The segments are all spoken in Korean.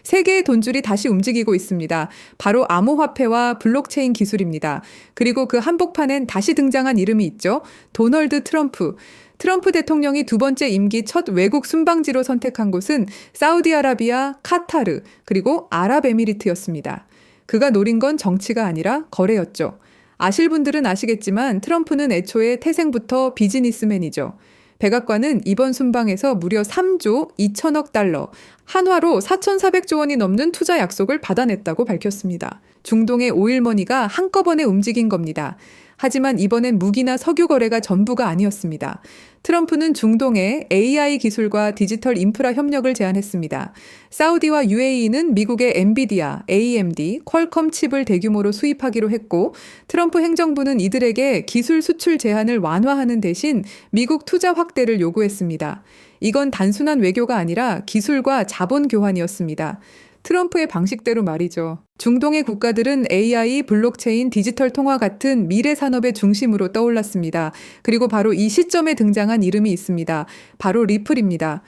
세계의 돈줄이 다시 움직이고 있습니다. 바로 암호화폐와 블록체인 기술입니다. 그리고 그 한복판엔 다시 등장한 이름이 있죠. 도널드 트럼프. 트럼프 대통령이 두 번째 임기 첫 외국 순방지로 선택한 곳은 사우디아라비아, 카타르, 그리고 아랍에미리트였습니다. 그가 노린 건 정치가 아니라 거래였죠. 아실 분들은 아시겠지만 트럼프는 애초에 태생부터 비즈니스맨이죠. 백악관은 이번 순방에서 무려 3조 2천억 달러, 한화로 4,400조 원이 넘는 투자 약속을 받아냈다고 밝혔습니다. 중동의 오일머니가 한꺼번에 움직인 겁니다. 하지만 이번엔 무기나 석유 거래가 전부가 아니었습니다. 트럼프는 중동에 AI 기술과 디지털 인프라 협력을 제안했습니다. 사우디와 UAE는 미국의 엔비디아, AMD, 퀄컴 칩을 대규모로 수입하기로 했고, 트럼프 행정부는 이들에게 기술 수출 제한을 완화하는 대신 미국 투자 확대를 요구했습니다. 이건 단순한 외교가 아니라 기술과 자본 교환이었습니다. 트럼프의 방식대로 말이죠. 중동의 국가들은 AI, 블록체인, 디지털 통화 같은 미래 산업의 중심으로 떠올랐습니다. 그리고 바로 이 시점에 등장한 이름이 있습니다. 바로 리플입니다.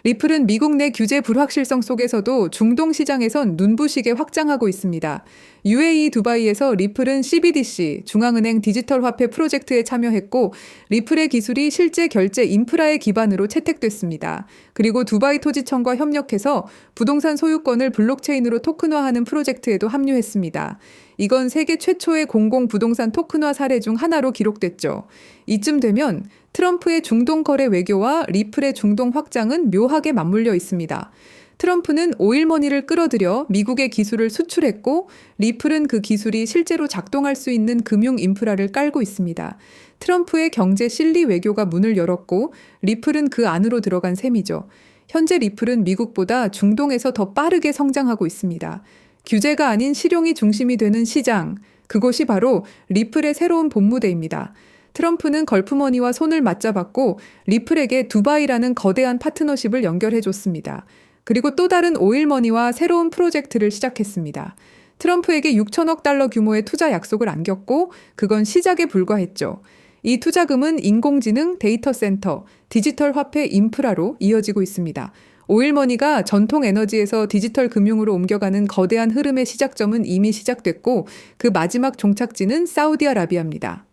리플은 미국 내 규제 불확실성 속에서도 중동 시장에선 눈부시게 확장하고 있습니다. UAE 두바이에서 리플은 CBDC, 중앙은행 디지털 화폐 프로젝트에 참여했고 리플의 기술이 실제 결제 인프라의 기반으로 채택됐습니다. 그리고 두바이 토지청과 협력해서 부동산 소유권을 블록체인으로 토큰화하는 프로젝트에도 합류했습니다. 이건 세계 최초의 공공 부동산 토큰화 사례 중 하나로 기록됐죠. 이쯤 되면 트럼프의 중동 거래 외교와 리플의 중동 확장은 묘하게 맞물려 있습니다. 트럼프는 오일머니를 끌어들여 미국의 기술을 수출했고 리플은 그 기술이 실제로 작동할 수 있는 금융 인프라를 깔고 있습니다. 트럼프의 경제 실리 외교가 문을 열었고 리플은 그 안으로 들어간 셈이죠. 현재 리플은 미국보다 중동에서 더 빠르게 성장하고 있습니다. 규제가 아닌 실용이 중심이 되는 시장, 그곳이 바로 리플의 새로운 본무대입니다. 트럼프는 걸프머니와 손을 맞잡았고 리플에게 두바이라는 거대한 파트너십을 연결해줬습니다. 그리고 또 다른 오일머니와 새로운 프로젝트를 시작했습니다. 트럼프에게 6천억 달러 규모의 투자 약속을 안겼고 그건 시작에 불과했죠. 이 투자금은 인공지능, 데이터 센터, 디지털 화폐 인프라로 이어지고 있습니다. 오일머니가 전통 에너지에서 디지털 금융으로 옮겨가는 거대한 흐름의 시작점은 이미 시작됐고 그 마지막 종착지는 사우디아라비아입니다.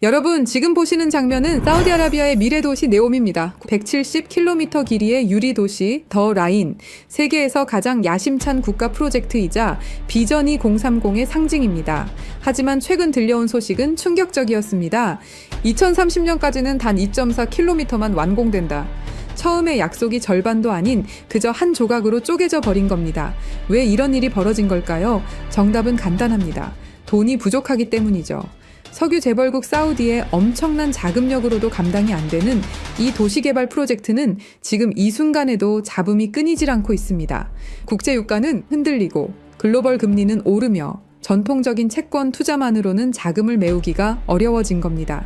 여러분, 지금 보시는 장면은 사우디아라비아의 미래 도시 네옴입니다. 170km 길이의 유리 도시 더 라인, 세계에서 가장 야심찬 국가 프로젝트이자 비전 2030의 상징입니다. 하지만 최근 들려온 소식은 충격적이었습니다. 2030년까지는 단 2.4km만 완공된다. 처음에 약속이 절반도 아닌 그저 한 조각으로 쪼개져 버린 겁니다. 왜 이런 일이 벌어진 걸까요? 정답은 간단합니다. 돈이 부족하기 때문이죠. 석유 재벌국 사우디의 엄청난 자금력으로도 감당이 안 되는 이 도시개발 프로젝트는 지금 이 순간에도 잡음이 끊이질 않고 있습니다. 국제유가는 흔들리고 글로벌 금리는 오르며 전통적인 채권 투자만으로는 자금을 메우기가 어려워진 겁니다.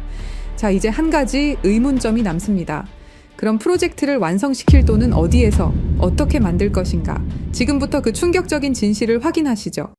자, 이제 한 가지 의문점이 남습니다. 그럼 프로젝트를 완성시킬 돈은 어디에서 어떻게 만들 것인가? 지금부터 그 충격적인 진실을 확인하시죠.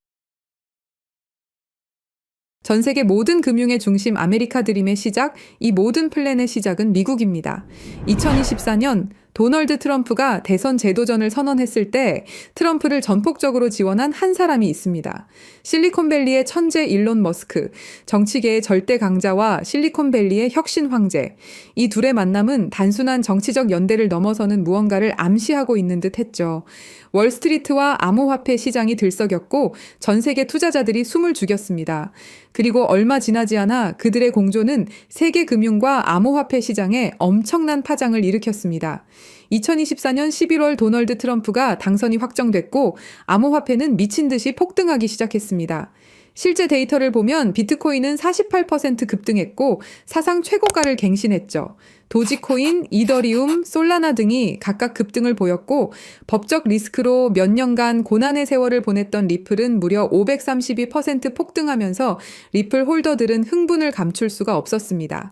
전 세계 모든 금융의 중심 아메리카 드림의 시작, 이 모든 플랜의 시작은 미국입니다. 2024년 도널드 트럼프가 대선 재도전을 선언했을 때 트럼프를 전폭적으로 지원한 한 사람이 있습니다. 실리콘밸리의 천재 일론 머스크, 정치계의 절대 강자와 실리콘밸리의 혁신 황제. 이 둘의 만남은 단순한 정치적 연대를 넘어서는 무언가를 암시하고 있는 듯 했죠. 월스트리트와 암호화폐 시장이 들썩였고 전 세계 투자자들이 숨을 죽였습니다. 그리고 얼마 지나지 않아 그들의 공조는 세계 금융과 암호화폐 시장에 엄청난 파장을 일으켰습니다. 2024년 11월 도널드 트럼프가 당선이 확정됐고 암호화폐는 미친 듯이 폭등하기 시작했습니다. 실제 데이터를 보면 비트코인은 48% 급등했고 사상 최고가를 갱신했죠. 도지코인, 이더리움, 솔라나 등이 각각 급등을 보였고 법적 리스크로 몇 년간 고난의 세월을 보냈던 리플은 무려 532% 폭등하면서 리플 홀더들은 흥분을 감출 수가 없었습니다.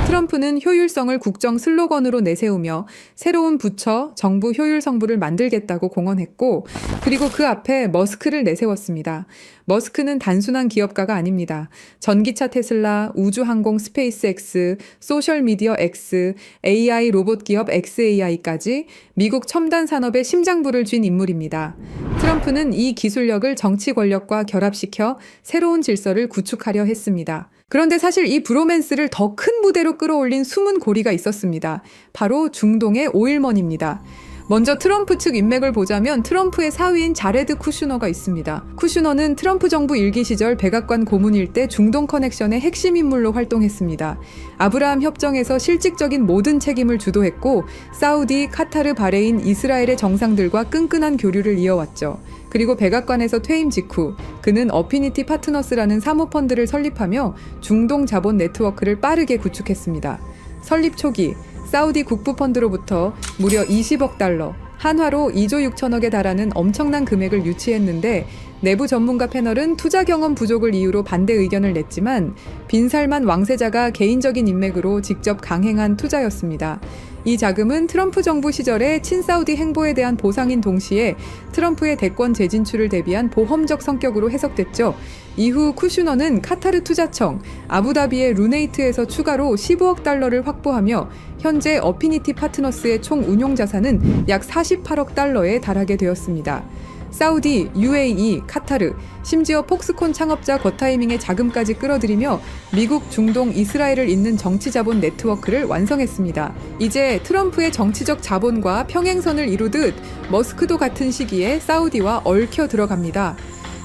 트럼프는 효율성을 국정 슬로건으로 내세우며 새로운 부처, 정부 효율 성부를 만들겠다고 공언했고 그리고 그 앞에 머스크를 내세웠습니다. 머스크는 단순한 기업가가 아닙니다. 전기차 테슬라, 우주항공 스페이스X, 소셜미디어 X, 스페이스X, AI 로봇 기업 xAI까지 미국 첨단 산업의 심장부를 쥔 인물입니다. 트럼프는 이 기술력을 정치 권력과 결합시켜 새로운 질서를 구축하려 했습니다. 그런데 사실 이 브로맨스를 더 큰 무대로 끌어올린 숨은 고리가 있었습니다. 바로 중동의 오일먼입니다. 먼저 트럼프 측 인맥을 보자면 트럼프의 사위인 자레드 쿠슈너가 있습니다. 쿠슈너는 트럼프 정부 일기 시절 백악관 고문일 때 중동 커넥션의 핵심 인물로 활동했습니다. 아브라함 협정에서 실질적인 모든 책임을 주도했고 사우디, 카타르, 바레인, 이스라엘의 정상들과 끈끈한 교류를 이어왔죠. 그리고 백악관에서 퇴임 직후 그는 어피니티 파트너스라는 사모펀드를 설립하며 중동 자본 네트워크를 빠르게 구축했습니다. 설립 초기 사우디 국부펀드로부터 무려 20억 달러, 한화로 2조 6천억에 달하는 엄청난 금액을 유치했는데 내부 전문가 패널은 투자 경험 부족을 이유로 반대 의견을 냈지만 빈살만 왕세자가 개인적인 인맥으로 직접 강행한 투자였습니다. 이 자금은 트럼프 정부 시절의 친사우디 행보에 대한 보상인 동시에 트럼프의 대권 재진출을 대비한 보험적 성격으로 해석됐죠. 이후 쿠슈너는 카타르 투자청, 아부다비의 루네이트에서 추가로 15억 달러를 확보하며 현재 어피니티 파트너스의 총 운용 자산은 약 48억 달러에 달하게 되었습니다. 사우디, UAE, 카타르, 심지어 폭스콘 창업자 거타이밍의 자금까지 끌어들이며 미국, 중동, 이스라엘을 잇는 정치 자본 네트워크를 완성했습니다. 이제 트럼프의 정치적 자본과 평행선을 이루듯 머스크도 같은 시기에 사우디와 얽혀 들어갑니다.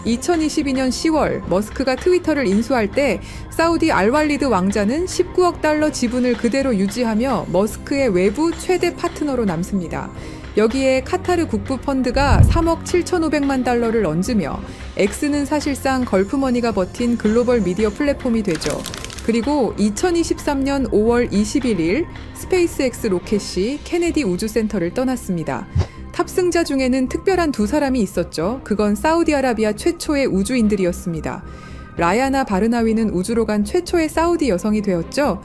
2022년 10월 머스크가 트위터를 인수할 때 사우디 알왈리드 왕자는 19억 달러 지분을 그대로 유지하며 머스크의 외부 최대 파트너로 남습니다. 여기에 카타르 국부펀드가 3억 7,500만 달러를 얹으며 X는 사실상 걸프머니가 버틴 글로벌 미디어 플랫폼이 되죠. 그리고 2023년 5월 21일 스페이스X 로켓이 케네디 우주센터를 떠났습니다. 탑승자 중에는 특별한 두 사람이 있었죠. 그건 사우디아라비아 최초의 우주인들이었습니다. 라야나 바르나위는 우주로 간 최초의 사우디 여성이 되었죠.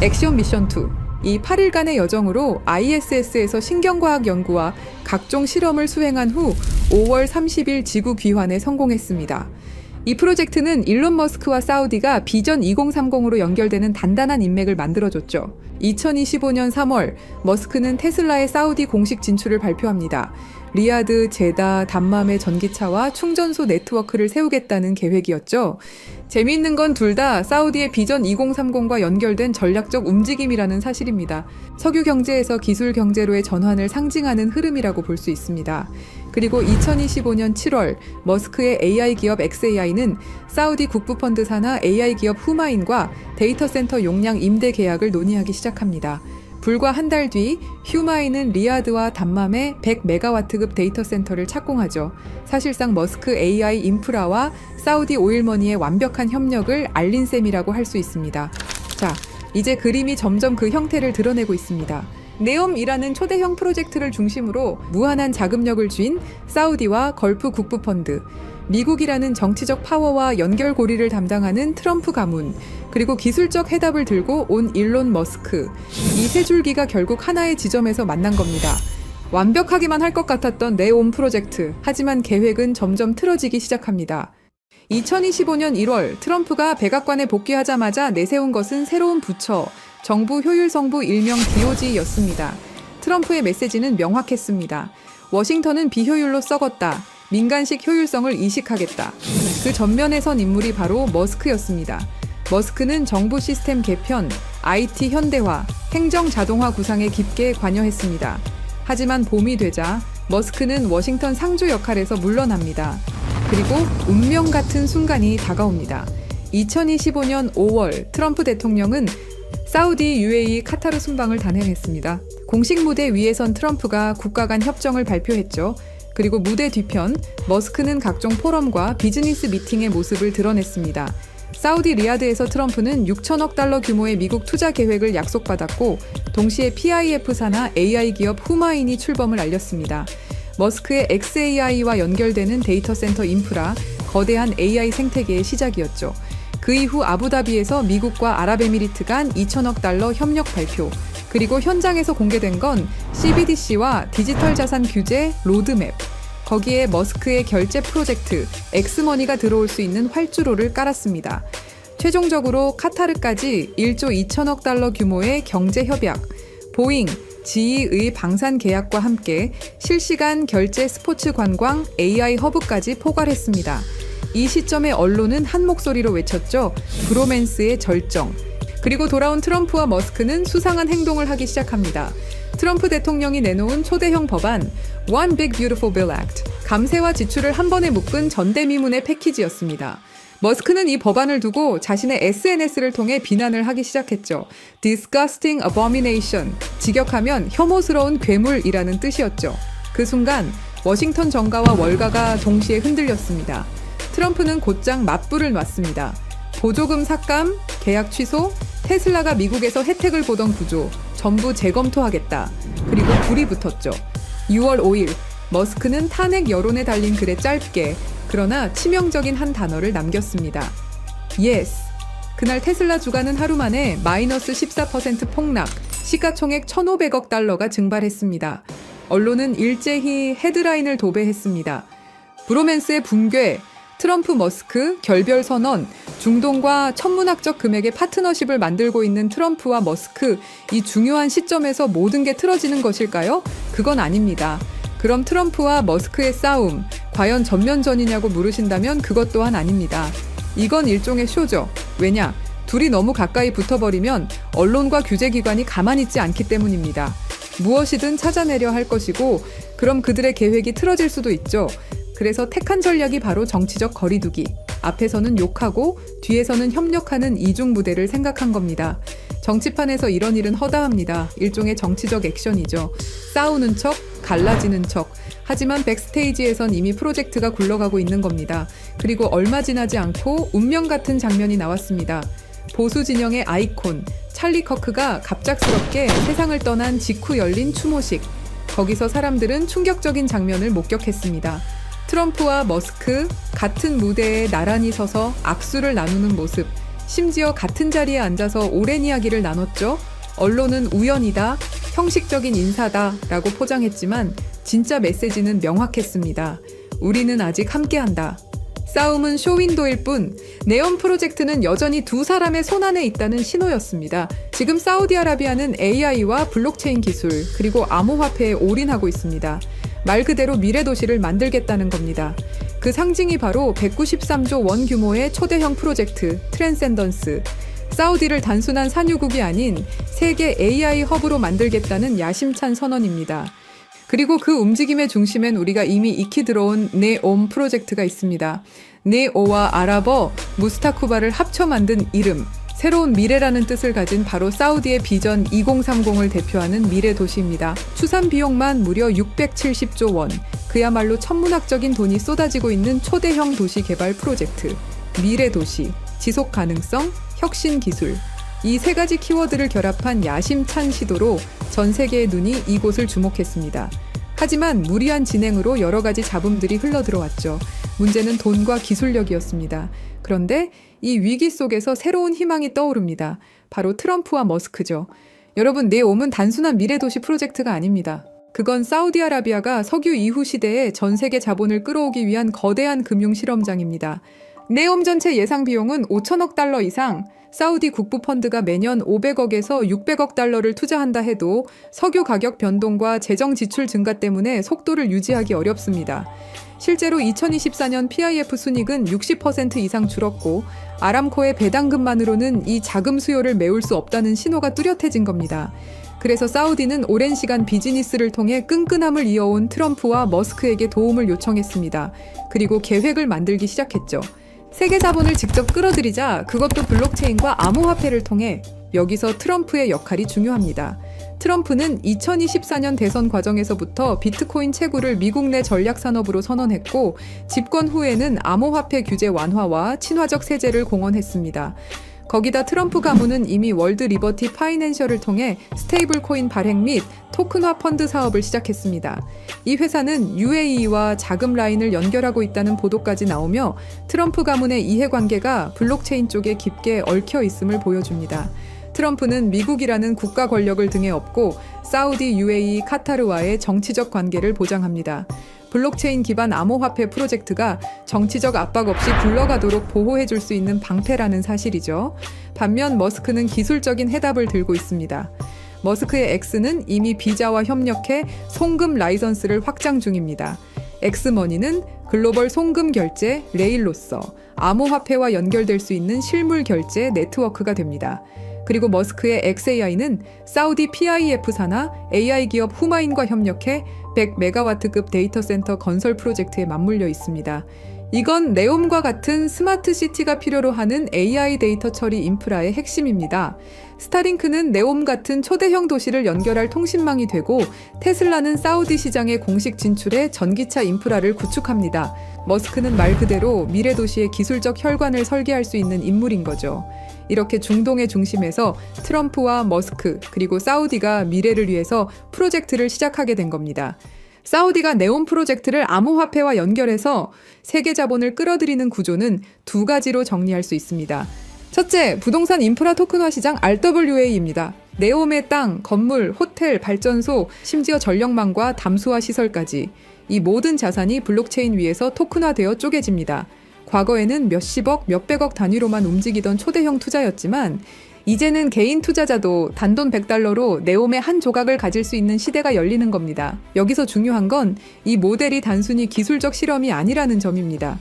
액션 미션 2. 이 8일간의 여정으로 ISS에서 신경과학 연구와 각종 실험을 수행한 후 5월 30일 지구 귀환에 성공했습니다. 이 프로젝트는 일론 머스크와 사우디가 비전 2030으로 연결되는 단단한 인맥을 만들어줬죠. 2025년 3월 머스크는 테슬라의 사우디 공식 진출을 발표합니다. 리야드, 제다, 담맘의 전기차와 충전소 네트워크를 세우겠다는 계획이었죠. 재미있는 건 둘 다 사우디의 비전 2030과 연결된 전략적 움직임이라는 사실입니다. 석유 경제에서 기술 경제로의 전환을 상징하는 흐름이라고 볼 수 있습니다. 그리고 2025년 7월 머스크의 AI 기업 xAI는 사우디 국부펀드 산하 AI 기업 후마인과 데이터 센터 용량 임대 계약을 논의하기 시작합니다. 불과 한 달 뒤 휴마인은 리야드와 담맘에 100메가와트급 데이터 센터를 착공하죠. 사실상 머스크 AI 인프라와 사우디 오일머니의 완벽한 협력을 알린 셈이라고 할 수 있습니다. 자, 이제 그림이 점점 그 형태를 드러내고 있습니다. 네옴이라는 초대형 프로젝트를 중심으로 무한한 자금력을 쥔 사우디와 걸프 국부펀드, 미국이라는 정치적 파워와 연결고리를 담당하는 트럼프 가문, 그리고 기술적 해답을 들고 온 일론 머스크, 이 세 줄기가 결국 하나의 지점에서 만난 겁니다. 완벽하기만 할 것 같았던 네옴 프로젝트, 하지만 계획은 점점 틀어지기 시작합니다. 2025년 1월 트럼프가 백악관에 복귀하자마자 내세운 것은 새로운 부처, 정부 효율성부 일명 DOG였습니다. 트럼프의 메시지는 명확했습니다. 워싱턴은 비효율로 썩었다. 민간식 효율성을 이식하겠다. 그 전면에 선 인물이 바로 머스크였습니다. 머스크는 정부 시스템 개편, IT 현대화, 행정 자동화 구상에 깊게 관여했습니다. 하지만 봄이 되자 머스크는 워싱턴 상주 역할에서 물러납니다. 그리고 운명 같은 순간이 다가옵니다. 2025년 5월 트럼프 대통령은 사우디, UAE, 카타르 순방을 단행했습니다. 공식 무대 위에 선 트럼프가 국가 간 협정을 발표했죠. 그리고 무대 뒤편, 머스크는 각종 포럼과 비즈니스 미팅의 모습을 드러냈습니다. 사우디 리야드에서 트럼프는 6천억 달러 규모의 미국 투자 계획을 약속받았고 동시에 PIF 산하 AI 기업 후마인이 출범을 알렸습니다. 머스크의 xAI와 연결되는 데이터 센터 인프라, 거대한 AI 생태계의 시작이었죠. 그 이후 아부다비에서 미국과 아랍에미리트 간 2천억 달러 협력 발표, 그리고 현장에서 공개된 건 CBDC와 디지털 자산 규제 로드맵, 거기에 머스크의 결제 프로젝트 엑스머니가 들어올 수 있는 활주로를 깔았습니다. 최종적으로 카타르까지 1조 2천억 달러 규모의 경제 협약, 보잉, GE의 방산 계약과 함께 실시간 결제 스포츠 관광 AI 허브까지 포괄했습니다. 이 시점에 언론은 한 목소리로 외쳤죠. 브로맨스의 절정. 그리고 돌아온 트럼프와 머스크는 수상한 행동을 하기 시작합니다. 트럼프 대통령이 내놓은 초대형 법안 One Big Beautiful Bill Act, 감세와 지출을 한 번에 묶은 전대미문의 패키지였습니다. 머스크는 이 법안을 두고 자신의 SNS를 통해 비난을 하기 시작했죠. Disgusting abomination, 직역하면 혐오스러운 괴물이라는 뜻이었죠. 그 순간 워싱턴 정가와 월가가 동시에 흔들렸습니다. 트럼프는 곧장 맞불을 놨습니다. 보조금 삭감, 계약 취소, 테슬라가 미국에서 혜택을 보던 구조 전부 재검토하겠다. 그리고 불이 붙었죠. 6월 5일 머스크는 탄핵 여론에 달린 글에 짧게 그러나 치명적인 한 단어를 남겼습니다. Yes. 그날 테슬라 주가는 하루 만에 마이너스 14% 폭락, 시가총액 1,500억 달러가 증발했습니다. 언론은 일제히 헤드라인을 도배했습니다. 브로맨스의 붕괴, 트럼프 머스크 결별 선언, 중동과 천문학적 금액의 파트너십을 만들고 있는 트럼프와 머스크, 이 중요한 시점에서 모든 게 틀어지는 것일까요? 그건 아닙니다. 그럼 트럼프와 머스크의 싸움, 과연 전면전이냐고 물으신다면 그것 또한 아닙니다. 이건 일종의 쇼죠. 왜냐? 둘이 너무 가까이 붙어버리면 언론과 규제기관이 가만히 있지 않기 때문입니다. 무엇이든 찾아내려 할 것이고, 그럼 그들의 계획이 틀어질 수도 있죠. 그래서 택한 전략이 바로 정치적 거리두기. 앞에서는 욕하고 뒤에서는 협력하는 이중무대를 생각한 겁니다. 정치판에서 이런 일은 허다합니다. 일종의 정치적 액션이죠. 싸우는 척, 갈라지는 척. 하지만 백스테이지에선 이미 프로젝트가 굴러가고 있는 겁니다. 그리고 얼마 지나지 않고 운명 같은 장면이 나왔습니다. 보수 진영의 아이콘, 찰리 커크가 갑작스럽게 세상을 떠난 직후 열린 추모식. 거기서 사람들은 충격적인 장면을 목격했습니다. 트럼프와 머스크 같은 무대에 나란히 서서 악수를 나누는 모습, 심지어 같은 자리에 앉아서 오랜 이야기를 나눴죠. 언론은 우연이다, 형식적인 인사다 라고 포장했지만 진짜 메시지는 명확했습니다. 우리는 아직 함께한다. 싸움은 쇼윈도일 뿐 네온 프로젝트는 여전히 두 사람의 손안에 있다는 신호였습니다. 지금 사우디아라비아는 AI와 블록체인 기술 그리고 암호화폐에 올인하고 있습니다. 말 그대로 미래 도시를 만들겠다는 겁니다. 그 상징이 바로 193조 원 규모의 초대형 프로젝트 트랜센던스. 사우디를 단순한 산유국이 아닌 세계 AI 허브로 만들겠다는 야심찬 선언입니다. 그리고 그 움직임의 중심엔 우리가 이미 익히 들어온 네옴 프로젝트가 있습니다. 네오와 아랍어 무스타쿠바를 합쳐 만든 이름, 새로운 미래라는 뜻을 가진 바로 사우디의 비전 2030을 대표하는 미래 도시입니다. 추산 비용만 무려 670조 원, 그야말로 천문학적인 돈이 쏟아지고 있는 초대형 도시 개발 프로젝트. 미래 도시, 지속 가능성, 혁신 기술. 이 세 가지 키워드를 결합한 야심찬 시도로 전 세계의 눈이 이곳을 주목했습니다. 하지만 무리한 진행으로 여러 가지 잡음들이 흘러들어왔죠. 문제는 돈과 기술력이었습니다. 그런데 이 위기 속에서 새로운 희망이 떠오릅니다. 바로 트럼프와 머스크죠. 여러분, 네옴은 단순한 미래도시 프로젝트가 아닙니다. 그건 사우디아라비아가 석유 이후 시대에 전 세계 자본을 끌어오기 위한 거대한 금융 실험장입니다. 네옴 전체 예상 비용은 5천억 달러 이상, 사우디 국부 펀드가 매년 500억에서 600억 달러를 투자한다 해도 석유 가격 변동과 재정 지출 증가 때문에 속도를 유지하기 어렵습니다. 실제로 2024년 PIF 순이익은 60% 이상 줄었고 아람코의 배당금만으로는 이 자금 수요를 메울 수 없다는 신호가 뚜렷해진 겁니다. 그래서 사우디는 오랜 시간 비즈니스를 통해 끈끈함을 이어온 트럼프와 머스크에게 도움을 요청했습니다. 그리고 계획을 만들기 시작했죠. 세계 자본을 직접 끌어들이자 그것도 블록체인과 암호화폐를 통해. 여기서 트럼프의 역할이 중요합니다. 트럼프는 2024년 대선 과정에서부터 비트코인 채굴을 미국 내 전략 산업으로 선언했고 집권 후에는 암호화폐 규제 완화와 친화적 세제를 공언했습니다. 거기다 트럼프 가문은 이미 월드 리버티 파이낸셜을 통해 스테이블 코인 발행 및 토큰화 펀드 사업을 시작했습니다. 이 회사는 UAE와 자금 라인을 연결하고 있다는 보도까지 나오며 트럼프 가문의 이해관계가 블록체인 쪽에 깊게 얽혀 있음을 보여줍니다. 트럼프는 미국이라는 국가 권력을 등에 업고 사우디, UAE, 카타르와의 정치적 관계를 보장합니다. 블록체인 기반 암호화폐 프로젝트가 정치적 압박 없이 굴러가도록 보호해줄 수 있는 방패라는 사실이죠. 반면 머스크는 기술적인 해답을 들고 있습니다. 머스크의 X는 이미 비자와 협력해 송금 라이선스를 확장 중입니다. 엑스머니는 글로벌 송금 결제 레일로서 암호화폐와 연결될 수 있는 실물 결제 네트워크가 됩니다. 그리고 머스크의 XAI는 사우디 PIF사나 AI 기업 후마인과 협력해 100메가와트급 데이터 센터 건설 프로젝트에 맞물려 있습니다. 이건 네옴과 같은 스마트 시티가 필요로 하는 AI 데이터 처리 인프라의 핵심입니다. 스타링크는 네옴 같은 초대형 도시를 연결할 통신망이 되고, 테슬라는 사우디 시장의 공식 진출에 전기차 인프라를 구축합니다. 머스크는 말 그대로 미래 도시의 기술적 혈관을 설계할 수 있는 인물인 거죠. 이렇게 중동의 중심에서 트럼프와 머스크 그리고 사우디가 미래를 위해서 프로젝트를 시작하게 된 겁니다. 사우디가 네옴 프로젝트를 암호화폐와 연결해서 세계 자본을 끌어들이는 구조는 두 가지로 정리할 수 있습니다. 첫째, 부동산 인프라 토큰화 시장 RWA입니다. 네옴의 땅, 건물, 호텔, 발전소, 심지어 전력망과 담수화 시설까지 이 모든 자산이 블록체인 위에서 토큰화되어 쪼개집니다. 과거에는 몇십억, 몇백억 단위로만 움직이던 초대형 투자였지만 이제는 개인 투자자도 단돈 $100로 네옴의 한 조각을 가질 수 있는 시대가 열리는 겁니다. 여기서 중요한 건 이 모델이 단순히 기술적 실험이 아니라는 점입니다.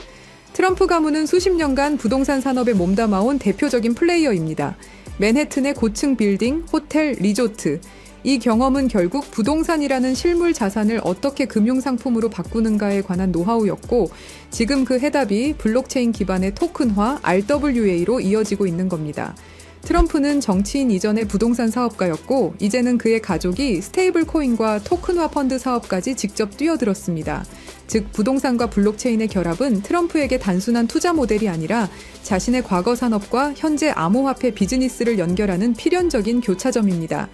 트럼프 가문은 수십 년간 부동산 산업에 몸담아온 대표적인 플레이어입니다. 맨해튼의 고층 빌딩, 호텔, 리조트. 이 경험은 결국 부동산이라는 실물 자산을 어떻게 금융상품으로 바꾸는가에 관한 노하우였고, 지금 그 해답이 블록체인 기반의 토큰화 RWA로 이어지고 있는 겁니다. 트럼프는 정치인 이전의 부동산 사업가였고, 이제는 그의 가족이 스테이블 코인과 토큰화 펀드 사업까지 직접 뛰어들었습니다. 즉, 부동산과 블록체인의 결합은 트럼프에게 단순한 투자 모델이 아니라 자신의 과거 산업과 현재 암호화폐 비즈니스를 연결하는 필연적인 교차점입니다.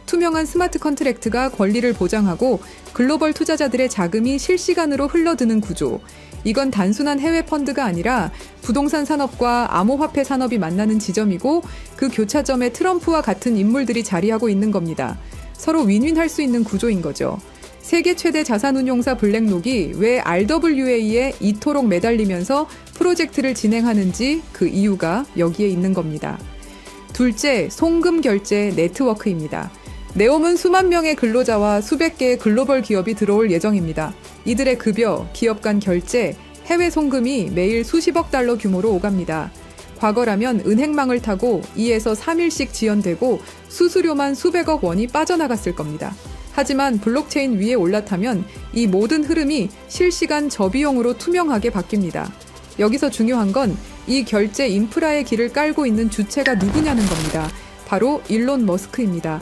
투명한 스마트 컨트랙트가 권리를 보장하고 글로벌 투자자들의 자금이 실시간으로 흘러드는 구조. 이건 단순한 해외 펀드가 아니라 부동산 산업과 암호화폐 산업이 만나는 지점이고, 그 교차점에 트럼프와 같은 인물들이 자리하고 있는 겁니다. 서로 윈윈할 수 있는 구조인 거죠. 세계 최대 자산운용사 블랙록이 왜 RWA에 이토록 매달리면서 프로젝트를 진행하는지 그 이유가 여기에 있는 겁니다. 둘째, 송금 결제 네트워크입니다. 네옴은 수만 명의 근로자와 수백 개의 글로벌 기업이 들어올 예정입니다. 이들의 급여, 기업 간 결제, 해외 송금이 매일 수십억 달러 규모로 오갑니다. 과거라면 은행망을 타고 2에서 3일씩 지연되고 수수료만 수백억 원이 빠져나갔을 겁니다. 하지만 블록체인 위에 올라타면 이 모든 흐름이 실시간 저비용으로 투명하게 바뀝니다. 여기서 중요한 건 이 결제 인프라의 길을 깔고 있는 주체가 누구냐는 겁니다. 바로 일론 머스크입니다.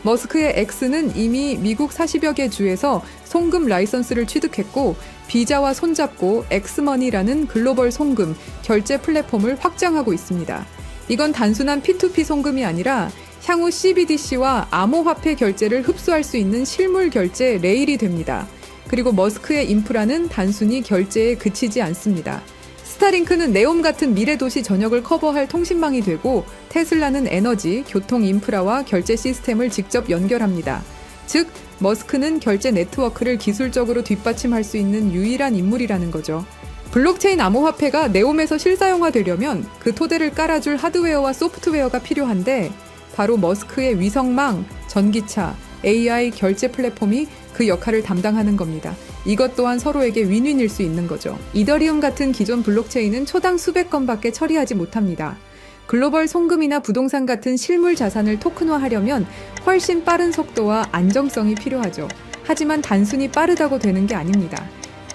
머스크의 X는 이미 미국 40여 개 주에서 송금 라이선스를 취득했고, 비자와 손잡고 엑스머니라는 글로벌 송금, 결제 플랫폼을 확장하고 있습니다. 이건 단순한 P2P 송금이 아니라 향후 CBDC와 암호화폐 결제를 흡수할 수 있는 실물 결제 레일이 됩니다. 그리고 머스크의 인프라는 단순히 결제에 그치지 않습니다. 스타링크는 네옴 같은 미래 도시 전역을 커버할 통신망이 되고, 테슬라는 에너지, 교통 인프라와 결제 시스템을 직접 연결합니다. 즉, 머스크는 결제 네트워크를 기술적으로 뒷받침할 수 있는 유일한 인물이라는 거죠. 블록체인 암호화폐가 네옴에서 실사용화되려면 그 토대를 깔아줄 하드웨어와 소프트웨어가 필요한데, 바로 머스크의 위성망, 전기차, AI 결제 플랫폼이 그 역할을 담당하는 겁니다. 이것 또한 서로에게 윈윈일 수 있는 거죠. 이더리움 같은 기존 블록체인은 초당 수백 건밖에 처리하지 못합니다. 글로벌 송금이나 부동산 같은 실물 자산을 토큰화하려면 훨씬 빠른 속도와 안정성이 필요하죠. 하지만 단순히 빠르다고 되는 게 아닙니다.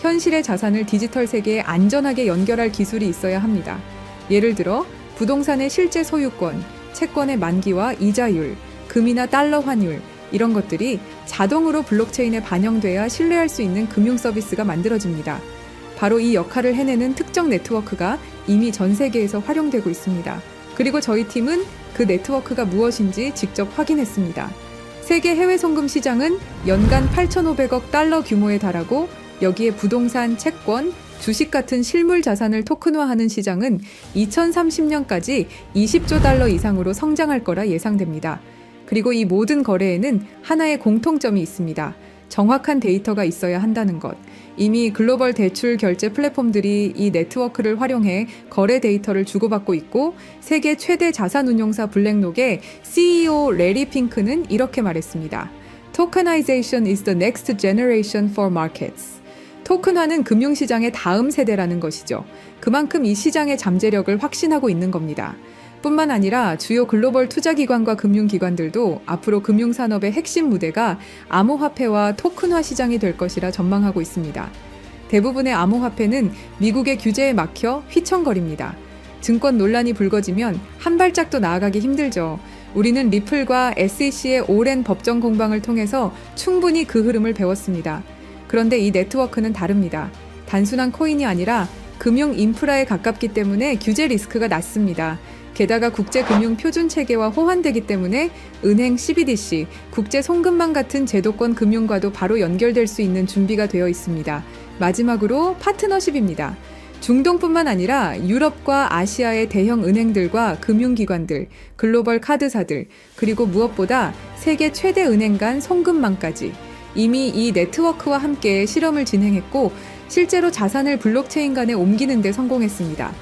현실의 자산을 디지털 세계에 안전하게 연결할 기술이 있어야 합니다. 예를 들어 부동산의 실제 소유권, 채권의 만기와 이자율, 금이나 달러 환율, 이런 것들이 자동으로 블록체인에 반영돼야 신뢰할 수 있는 금융 서비스가 만들어집니다. 바로 이 역할을 해내는 특정 네트워크가 이미 전 세계에서 활용되고 있습니다. 그리고 저희 팀은 그 네트워크가 무엇인지 직접 확인했습니다. 세계 해외 송금 시장은 연간 8,500억 달러 규모에 달하고, 여기에 부동산, 채권, 주식 같은 실물 자산을 토큰화하는 시장은 2030년까지 20조 달러 이상으로 성장할 거라 예상됩니다. 그리고 이 모든 거래에는 하나의 공통점이 있습니다. 정확한 데이터가 있어야 한다는 것. 이미 글로벌 대출 결제 플랫폼들이 이 네트워크를 활용해 거래 데이터를 주고받고 있고 세계 최대 자산운용사 블랙록의 CEO 레리 핑크는 이렇게 말했습니다. Tokenization is the next generation for markets. 토큰화는 금융시장의 다음 세대라는 것이죠. 그만큼 이 시장의 잠재력을 확신하고 있는 겁니다. 뿐만 아니라 주요 글로벌 투자기관과 금융기관들도 앞으로 금융산업의 핵심 무대가 암호화폐와 토큰화 시장이 될 것이라 전망하고 있습니다. 대부분의 암호화폐는 미국의 규제에 막혀 휘청거립니다. 증권 논란이 불거지면 한 발짝도 나아가기 힘들죠. 우리는 리플과 SEC의 오랜 법정 공방을 통해서 충분히 그 흐름을 배웠습니다. 그런데 이 네트워크는 다릅니다. 단순한 코인이 아니라 금융 인프라에 가깝기 때문에 규제 리스크가 낮습니다. 게다가 국제금융표준체계와 호환되기 때문에 은행 CBDC, 국제송금망 같은 제도권 금융과도 바로 연결될 수 있는 준비가 되어 있습니다. 마지막으로 파트너십입니다. 중동뿐만 아니라 유럽과 아시아의 대형 은행들과 금융기관들, 글로벌 카드사들, 그리고 무엇보다 세계 최대 은행 간 송금망까지 이미 이 네트워크와 함께 실험을 진행했고 실제로 자산을 블록체인 간에 옮기는 데 성공했습니다.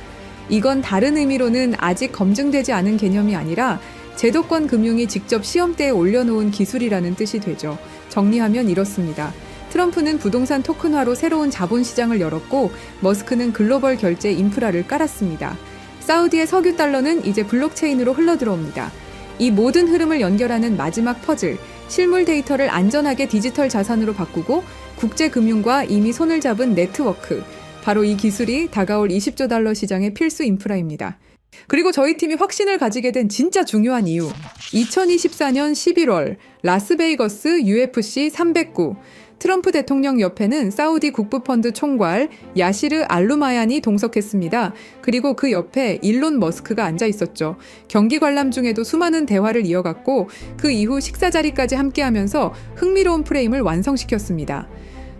이건 다른 의미로는 아직 검증되지 않은 개념이 아니라 제도권 금융이 직접 시험대에 올려놓은 기술이라는 뜻이 되죠. 정리하면 이렇습니다. 트럼프는 부동산 토큰화로 새로운 자본시장을 열었고 머스크는 글로벌 결제 인프라를 깔았습니다. 사우디의 석유 달러는 이제 블록체인으로 흘러들어옵니다. 이 모든 흐름을 연결하는 마지막 퍼즐, 실물 데이터를 안전하게 디지털 자산으로 바꾸고 국제금융과 이미 손을 잡은 네트워크, 바로 이 기술이 다가올 20조 달러 시장의 필수 인프라입니다. 그리고 저희 팀이 확신을 가지게 된 진짜 중요한 이유. 2024년 11월 라스베이거스 UFC 309 트럼프 대통령 옆에는 사우디 국부펀드 총괄 야시르 알루마얀이 동석했습니다. 그리고 그 옆에 일론 머스크가 앉아 있었죠. 경기 관람 중에도 수많은 대화를 이어갔고 그 이후 식사 자리까지 함께하면서 흥미로운 프레임을 완성시켰습니다.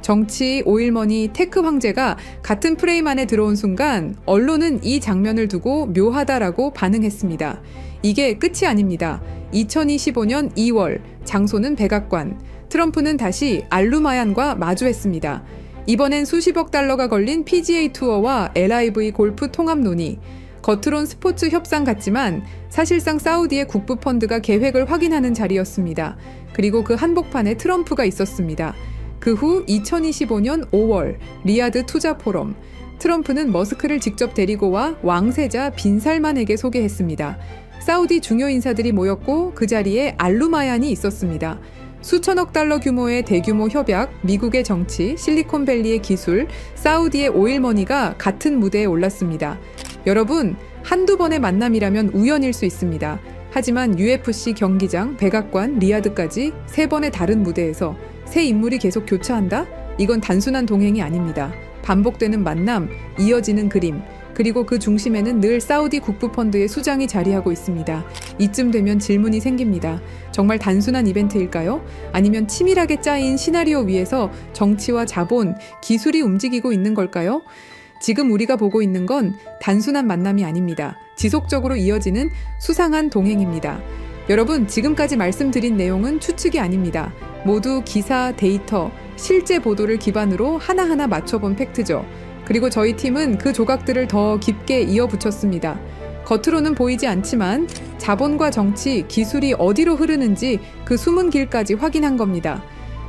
정치, 오일머니, 테크 황제가 같은 프레임 안에 들어온 순간 언론은 이 장면을 두고 묘하다라고 반응했습니다. 이게 끝이 아닙니다. 2025년 2월, 장소는 백악관. 트럼프는 다시 알루마얀과 마주했습니다. 이번엔 수십억 달러가 걸린 PGA 투어와 LIV 골프 통합 논의. 겉으론 스포츠 협상 같지만 사실상 사우디의 국부펀드가 계획을 확인하는 자리였습니다. 그리고 그 한복판에 트럼프가 있었습니다. 그 후 2025년 5월 리야드 투자 포럼. 트럼프는 머스크를 직접 데리고 와 왕세자 빈 살만에게 소개했습니다. 사우디 중요 인사들이 모였고 그 자리에 알루마얀이 있었습니다. 수천억 달러 규모의 대규모 협약, 미국의 정치, 실리콘밸리의 기술, 사우디의 오일머니가 같은 무대에 올랐습니다. 여러분, 한두 번의 만남이라면 우연일 수 있습니다. 하지만 UFC 경기장, 백악관, 리야드까지 3번의 다른 무대에서 새 인물이 계속 교차한다? 이건 단순한 동행이 아닙니다. 반복되는 만남, 이어지는 그림, 그리고 그 중심에는 늘 사우디 국부펀드의 수장이 자리하고 있습니다. 이쯤 되면 질문이 생깁니다. 정말 단순한 이벤트일까요? 아니면 치밀하게 짜인 시나리오 위에서 정치와 자본, 기술이 움직이고 있는 걸까요? 지금 우리가 보고 있는 건 단순한 만남이 아닙니다. 지속적으로 이어지는 수상한 동행입니다. 여러분, 지금까지 말씀드린 내용은 추측이 아닙니다. 모두 기사, 데이터, 실제 보도를 기반으로 하나하나 맞춰본 팩트죠. 그리고 저희 팀은 그 조각들을 더 깊게 이어붙였습니다. 겉으로는 보이지 않지만 자본과 정치, 기술이 어디로 흐르는지 그 숨은 길까지 확인한 겁니다.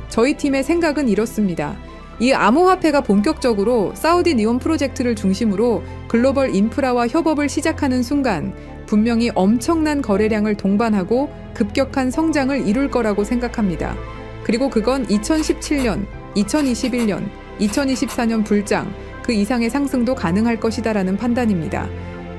저희 팀의 생각은 이렇습니다. 이 암호화폐가 본격적으로 사우디 니온 프로젝트를 중심으로 글로벌 인프라와 협업을 시작하는 순간 분명히 엄청난 거래량을 동반하고 급격한 성장을 이룰 거라고 생각합니다. 그리고 그건 2017년, 2021년, 2024년 불장, 그 이상의 상승도 가능할 것이다라는 판단입니다.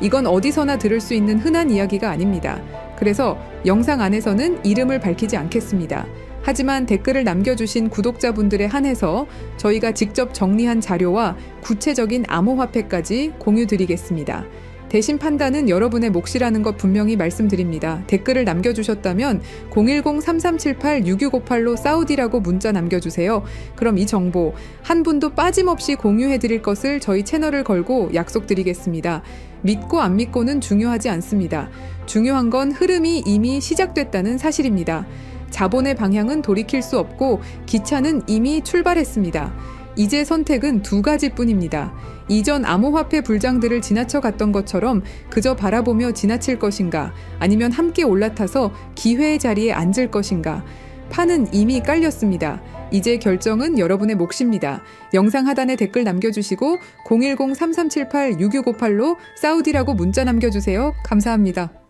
이건 어디서나 들을 수 있는 흔한 이야기가 아닙니다. 그래서 영상 안에서는 이름을 밝히지 않겠습니다. 하지만 댓글을 남겨주신 구독자분들에 한해서 저희가 직접 정리한 자료와 구체적인 암호화폐까지 공유드리겠습니다. 대신 판단은 여러분의 몫이라는 것 분명히 말씀드립니다. 댓글을 남겨주셨다면 010-3378-6658로 사우디라고 문자 남겨주세요. 그럼 이 정보 한 분도 빠짐없이 공유해드릴 것을 저희 채널을 걸고 약속드리겠습니다. 믿고 안 믿고는 중요하지 않습니다. 중요한 건 흐름이 이미 시작됐다는 사실입니다. 자본의 방향은 돌이킬 수 없고 기차는 이미 출발했습니다. 이제 선택은 두 가지뿐입니다. 이전 암호화폐 불장들을 지나쳐 갔던 것처럼 그저 바라보며 지나칠 것인가, 아니면 함께 올라타서 기회의 자리에 앉을 것인가. 판은 이미 깔렸습니다. 이제 결정은 여러분의 몫입니다. 영상 하단에 댓글 남겨주시고 010-3378-6658로 사우디라고 문자 남겨주세요. 감사합니다.